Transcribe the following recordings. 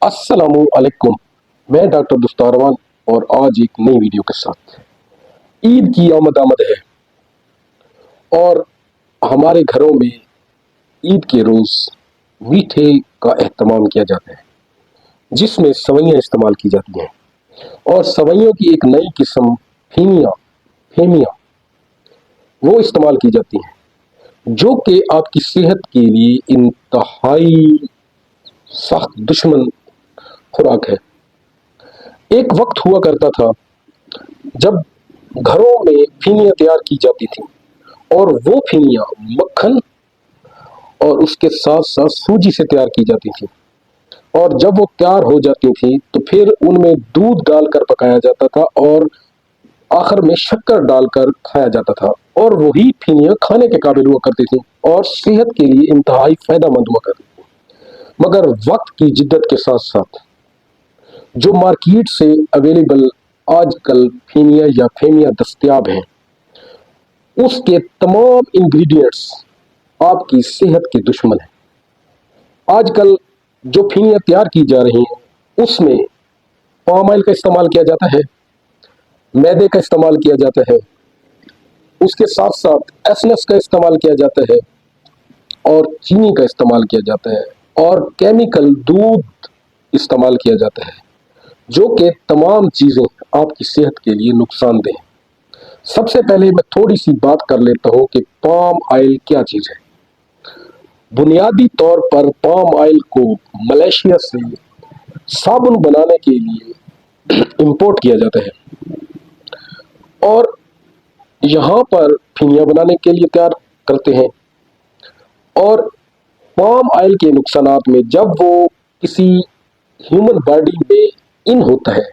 अस्सलामु अलैकुम। मैं डॉक्टर दुस्तारवान और आज एक नई वीडियो के साथ। ईद की आमद है और हमारे घरों में ईद के रोज़ मीठे का एहतमाम किया जाता है, जिसमें सवैयाँ इस्तेमाल की जाती हैं और सवैयों की एक नई किस्म फेमिया वो इस्तेमाल की जाती हैं, जो कि आपकी सेहत के लिए इंतहाई सख्त दुश्मन खुराक है। एक वक्त हुआ करता था जब घरों में फेमियाँ तैयार की जाती थी और वो फेमियाँ मक्खन और उसके साथ साथ सूजी से तैयार की जाती थी, और जब वो तैयार हो जाती थी तो फिर उनमें दूध डालकर पकाया जाता था और आखिर में शक्कर डालकर खाया जाता था, और वही फेमियाँ खाने के काबिल हुआ करती थी और सेहत के लिए इंतहाई फायदेमंद हुआ करती थी। मगर वक्त की जिद्दत के साथ साथ जो मार्केट से अवेलेबल आजकल फेमिया दस्तयाब हैं, उसके तमाम इंग्रेडिएंट्स आपकी सेहत के दुश्मन हैं। आजकल जो फेमियाँ तैयार की जा रही हैं उसमें पाम ऑयल का इस्तेमाल किया जाता है, मैदे का इस्तेमाल किया जाता है, उसके साथ साथ एसनेस का इस्तेमाल किया जाता है और चीनी का इस्तेमाल किया जाता है और केमिकल दूध इस्तेमाल किया जाता है, जो कि तमाम चीज़ें आपकी सेहत के लिए नुकसानदेह हैं। सबसे पहले मैं थोड़ी सी बात कर लेता हूँ कि पाम ऑयल क्या चीज़ है। बुनियादी तौर पर पाम ऑयल को मलेशिया से साबुन बनाने के लिए इंपोर्ट किया जाता है और यहाँ पर फेमिया बनाने के लिए तैयार करते हैं। और पाम ऑयल के नुकसानात में, जब वो किसी ह्यूमन बॉडी में इन होता है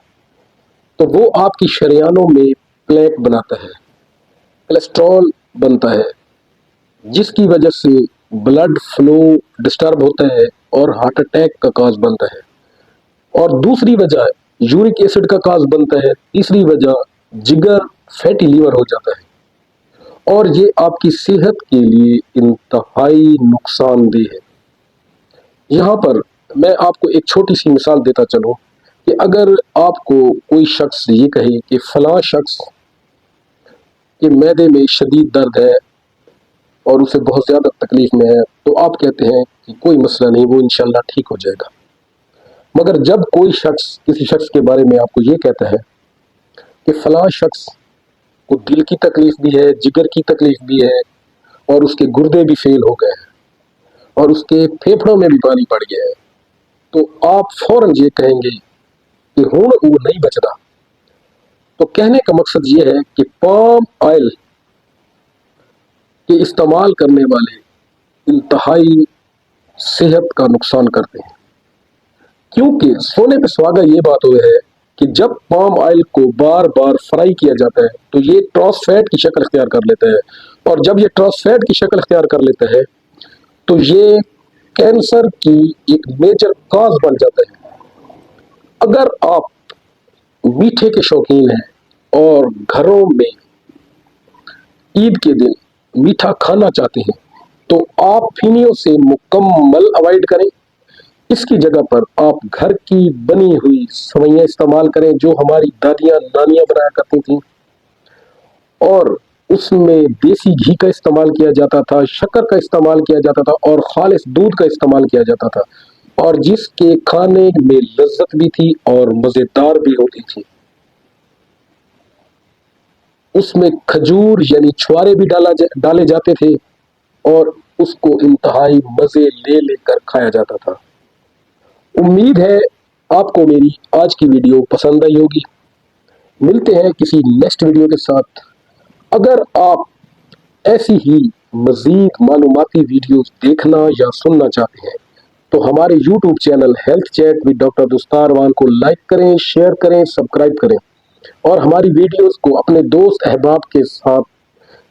तो वो आपकी शरीयानों में प्लेक बनाता है, कोलेस्ट्रॉल बनता है, जिसकी वजह से ब्लड फ्लो डिस्टर्ब होता है और हार्ट अटैक का काज बनता है। और दूसरी वजह यूरिक एसिड का काज बनता है। तीसरी वजह जिगर फैटी लीवर हो जाता है और ये आपकी सेहत के लिए इंतहाई नुकसानदेह है। यहाँ पर मैं आपको एक छोटी सी मिसाल देता चलूँ कि अगर आपको कोई शख्स ये कहे कि फलां शख्स के मैदे में शदीद दर्द है और उसे बहुत ज़्यादा तकलीफ में है, तो आप कहते हैं कि कोई मसला नहीं, वो इंशाल्लाह ठीक हो जाएगा। मगर जब कोई शख्स किसी शख्स के बारे में आपको ये कहता है कि फलां शख्स को दिल की तकलीफ भी है, जिगर की तकलीफ भी है और उसके गुर्दे भी फेल हो गए हैं और उसके फेफड़ों में भी पानी पड़ गया है, तो आप फौरन ये कहेंगे कि हुण वो नहीं बचता। तो कहने का मकसद ये है कि पाम ऑयल के इस्तेमाल करने वाले इंतहाई सेहत का नुकसान करते हैं, क्योंकि सोने पे सुहागा ये बात हुई है कि जब पाम ऑयल को बार बार फ्राई किया जाता है तो ये ट्रांस फैट की शक्ल अख्तियार कर लेता है, और जब ये ट्रांस फैट की शक्ल अख्तियार कर लेता है तो ये कैंसर की एक मेजर काज बन जाता है। अगर आप मीठे के शौकीन हैं और घरों में ईद के दिन मीठा खाना चाहते हैं तो आप फेमियों से मुकम्मल अवॉइड करें। इसकी जगह पर आप घर की बनी हुई सवैयाँ इस्तेमाल करें, जो हमारी दादियाँ नानियाँ बनाया करती थीं, और उसमें देसी घी का इस्तेमाल किया जाता था, शक्कर का इस्तेमाल किया जाता था और खालिस दूध का इस्तेमाल किया जाता था, और जिसके खाने में लज्जत भी थी और मज़ेदार भी होती थी। उसमें खजूर यानी छुआरे भी डाले जाते थे और उसको इंतहाई मज़े ले लेकर खाया जाता था। उम्मीद है आपको मेरी आज की वीडियो पसंद आई होगी। मिलते हैं किसी नेक्स्ट वीडियो के साथ। अगर आप ऐसी ही मज़ीद मालूमाती वीडियोस देखना या सुनना चाहते हैं तो हमारे YouTube channel Health Chat with doctor दुस्तारवान को लाइक करें, शेयर करें, सब्सक्राइब करें और हमारी वीडियोस को अपने दोस्त अहबाब के साथ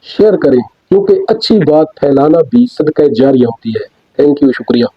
शेयर करें, क्योंकि अच्छी बात फैलाना भी सदका जारिया होती है। थैंक यू, शुक्रिया।